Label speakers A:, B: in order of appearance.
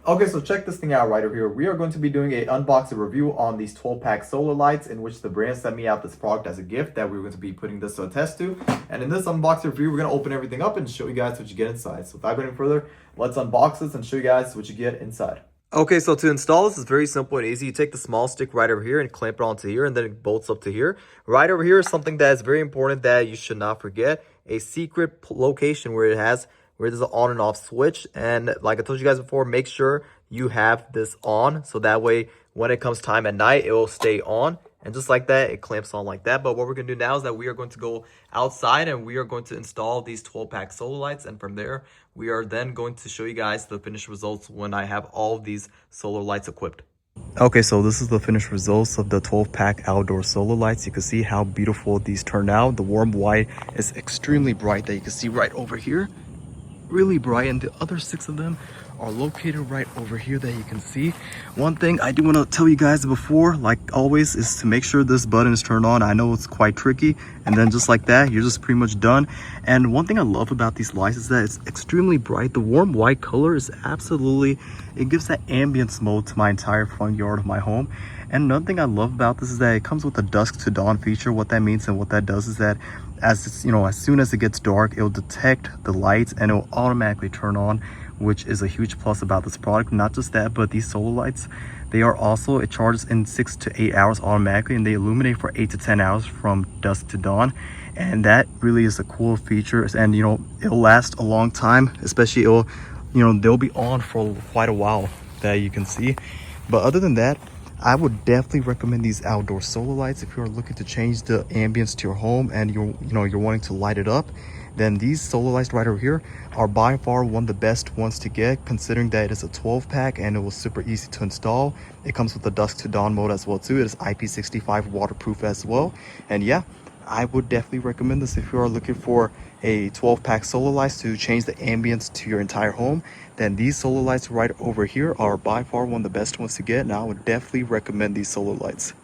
A: Okay, so check this thing out right over here. We are going to be doing a unboxing review on these 12-pack solar lights, in which the brand sent me out this product as a gift that we are going to be putting this to a test to. And in this unboxing review, we're going to open everything up and show you guys what you get inside. So without going any further, let's unbox this and show you guys what you get inside. Okay, so to install this is very simple and easy. You take the small stick right over here and clamp it onto here, and then it bolts up to here. Right over here is something that is very important that you should not forget. A secret location where there's an on and off switch. And like I told you guys before, make sure you have this on, so that way when it comes time at night, it will stay on. And just like that, it clamps on like that. But what we're going to do now is that we are going to go outside and we are going to install these 12-pack solar lights. And from there, we are then going to show you guys the finished results when I have all of these solar lights equipped. Okay, so this is the finished results of the 12-pack outdoor solar lights. You can see how beautiful these turn out. The warm white is extremely bright that you can see right over here. Really bright, and the other 6 of them are located right over here that you can see. One thing I do want to tell you guys before, like always, is to make sure this button is turned on. I know it's quite tricky, and then just like that, you're just pretty much done. And one thing I love about these lights is that it's extremely bright. The warm white color is absolutely, it gives that ambience mode to my entire front yard of my home. And another thing I love about this is that it comes with a dusk to dawn feature. What that means and what that does is that as soon as it gets dark, it will detect the lights and it will automatically turn on, which is a huge plus about this product. Not just that, but these solar lights, they are also, it charges in 6 to 8 hours automatically, and they illuminate for 8 to 10 hours from dusk to dawn. And that really is a cool feature. And it'll last a long time, especially they'll be on for quite a while, that you can see. But other than that, I would definitely recommend these outdoor solar lights if you're looking to change the ambience to your home and you're wanting to light it up. Then these solar lights right over here are by far one of the best ones to get, considering that it is a 12-pack and it was super easy to install. It comes with the dusk to dawn mode as well too. It is IP65 waterproof as well. And yeah, I would definitely recommend this if you are looking for a 12-pack solar lights to change the ambience to your entire home. Then these solar lights right over here are by far one of the best ones to get, and I would definitely recommend these solar lights.